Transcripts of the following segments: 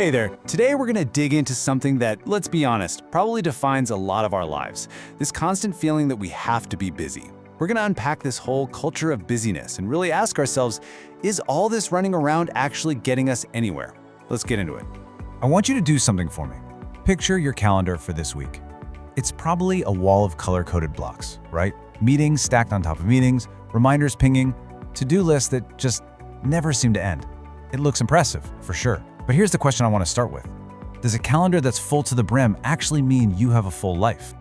Hey there, today we're gonna dig into something that, let's be honest, probably defines a lot of our lives. This constant feeling that we have to be busy. We're gonna unpack this whole culture of busyness and really ask ourselves, is all this running around actually getting us anywhere? Let's get into it. I want you to do something for me. Picture your calendar for this week. It's probably a wall of color-coded blocks, right? Meetings stacked on top of meetings, reminders pinging, to-do lists that just never seem to end. It looks impressive, for sure. But here's the question I want to start with. Does a calendar that's full to the brim actually mean you have a full life?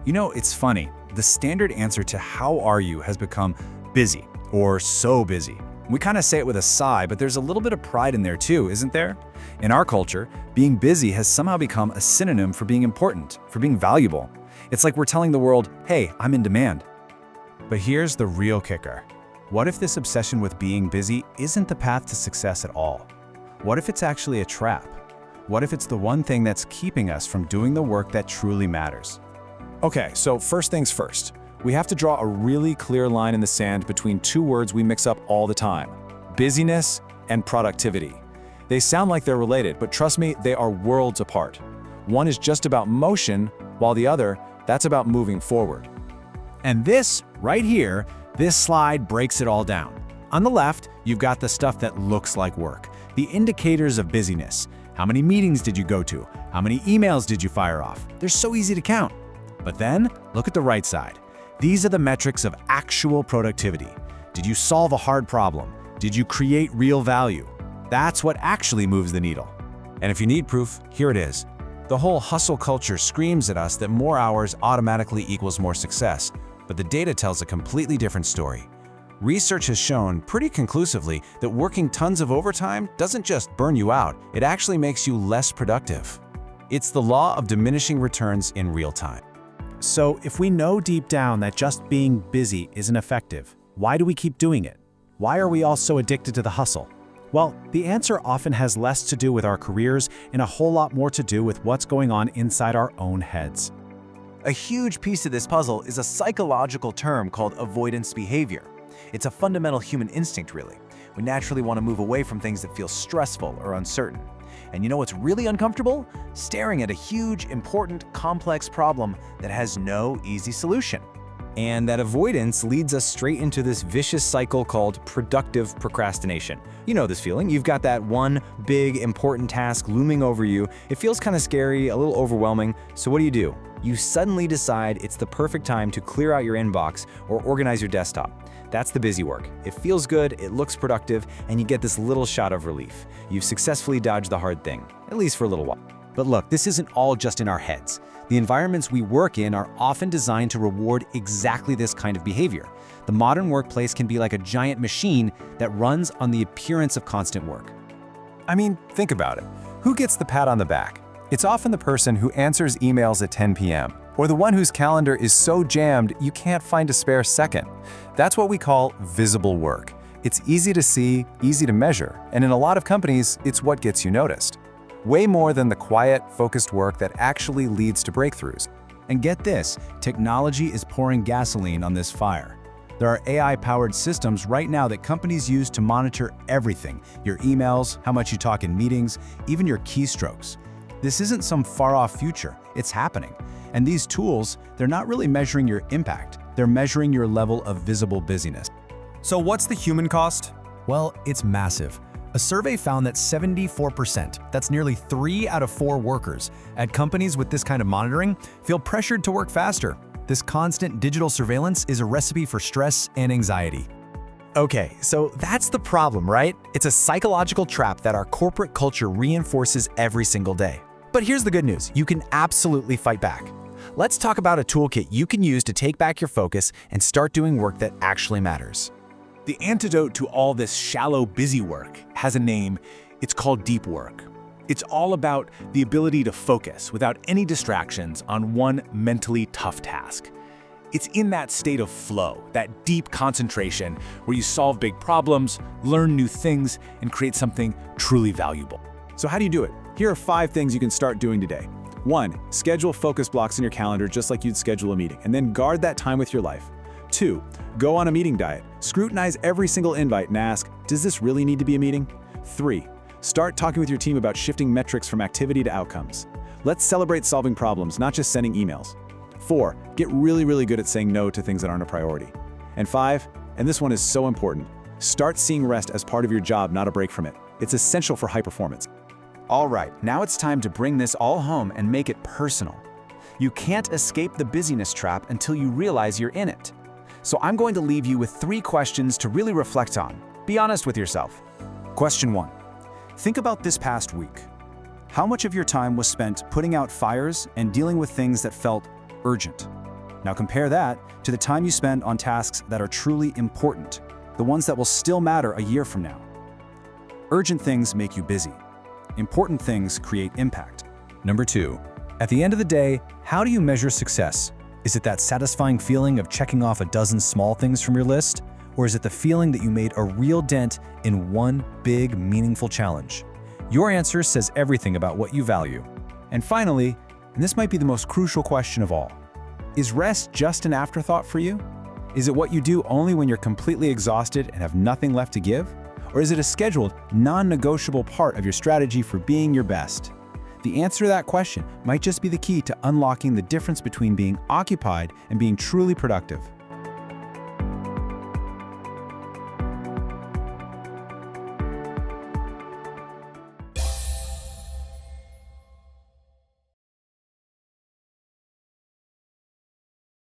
You know, it's funny. The standard answer to how are you has become busy or so busy. We kind of say it with a sigh, but there's a little bit of pride in there too, isn't there? In our culture, being busy has somehow become a synonym for being important, for being valuable. It's like we're telling the world, hey, I'm in demand. But here's the real kicker. What if this obsession with being busy isn't the path to success at all? What if it's actually a trap? What if it's the one thing that's keeping us from doing the work that truly matters? Okay, so first things first. We have to draw a really clear line in the sand between two words we mix up all the time: busyness and productivity. They sound like they're related, but trust me, they are worlds apart. One is just about motion, while the other, that's about moving forward. And this, right here, this slide breaks it all down. On the left, you've got the stuff that looks like work, the indicators of busyness. How many meetings did you go to? How many emails did you fire off? They're so easy to count. But then, look at the right side. These are the metrics of actual productivity. Did you solve a hard problem? Did you create real value? That's what actually moves the needle. And if you need proof, here it is. The whole hustle culture screams at us that more hours automatically equals more success, but the data tells a completely different story. Research has shown pretty conclusively that working tons of overtime doesn't just burn you out, it actually makes you less productive. It's the law of diminishing returns in real time. So if we know deep down that just being busy isn't effective, why do we keep doing it? Why are we all so addicted to the hustle? Well, the answer often has less to do with our careers and a whole lot more to do with what's going on inside our own heads. A huge piece of this puzzle is a psychological term called avoidance behavior. It's a fundamental human instinct, really. We naturally want to move away from things that feel stressful or uncertain. And you know what's really uncomfortable? Staring at a huge, important, complex problem that has no easy solution. And that avoidance leads us straight into this vicious cycle called productive procrastination. You know this feeling. You've got that one big, important task looming over you. It feels kind of scary, a little overwhelming. So what do? You suddenly decide it's the perfect time to clear out your inbox or organize your desktop. That's the busy work. It feels good, it looks productive, and you get this little shot of relief. You've successfully dodged the hard thing, at least for a little while. But look, this isn't all just in our heads. The environments we work in are often designed to reward exactly this kind of behavior. The modern workplace can be like a giant machine that runs on the appearance of constant work. I mean, think about it. Who gets the pat on the back? It's often the person who answers emails at 10 p.m. or the one whose calendar is so jammed you can't find a spare second. That's what we call visible work. It's easy to see, easy to measure, and in a lot of companies, it's what gets you noticed. Way more than the quiet, focused work that actually leads to breakthroughs. And get this, technology is pouring gasoline on this fire. There are AI-powered systems right now that companies use to monitor everything: your emails, how much you talk in meetings, even your keystrokes. This isn't some far-off future, it's happening. And these tools, they're not really measuring your impact, they're measuring your level of visible busyness. So what's the human cost? Well, it's massive. A survey found that 74%, that's nearly 3 out of 4 workers, at companies with this kind of monitoring feel pressured to work faster. This constant digital surveillance is a recipe for stress and anxiety. Okay, so that's the problem, right? It's a psychological trap that our corporate culture reinforces every single day. But here's the good news, you can absolutely fight back. Let's talk about a toolkit you can use to take back your focus and start doing work that actually matters. The antidote to all this shallow, busy work has a name. It's called deep work. It's all about the ability to focus without any distractions on one mentally tough task. It's in that state of flow, that deep concentration, where you solve big problems, learn new things, and create something truly valuable. So how do you do it? Here are 5 things you can start doing today. 1. Schedule focus blocks in your calendar just like you'd schedule a meeting, and then guard that time with your life. 2. Go on a meeting diet. Scrutinize every single invite and ask, does this really need to be a meeting? 3. Start talking with your team about shifting metrics from activity to outcomes. Let's celebrate solving problems, not just sending emails. 4, get really good at saying no to things that aren't a priority. And 5, and this one is so important, start seeing rest as part of your job, not a break from it. It's essential for high performance. All right, now it's time to bring this all home and make it personal. You can't escape the busyness trap until you realize you're in it. So I'm going to leave you with 3 questions to really reflect on. Be honest with yourself. Question 1. Think about this past week. How much of your time was spent putting out fires and dealing with things that felt urgent? Now compare that to the time you spend on tasks that are truly important, the ones that will still matter a year from now. Urgent things make you busy. Important things create impact. Number 2. At the end of the day, how do you measure success? Is it that satisfying feeling of checking off a dozen small things from your list? Or is it the feeling that you made a real dent in one big, meaningful challenge? Your answer says everything about what you value. And finally, and this might be the most crucial question of all, is rest just an afterthought for you? Is it what you do only when you're completely exhausted and have nothing left to give? Or is it a scheduled, non-negotiable part of your strategy for being your best? The answer to that question might just be the key to unlocking the difference between being occupied and being truly productive.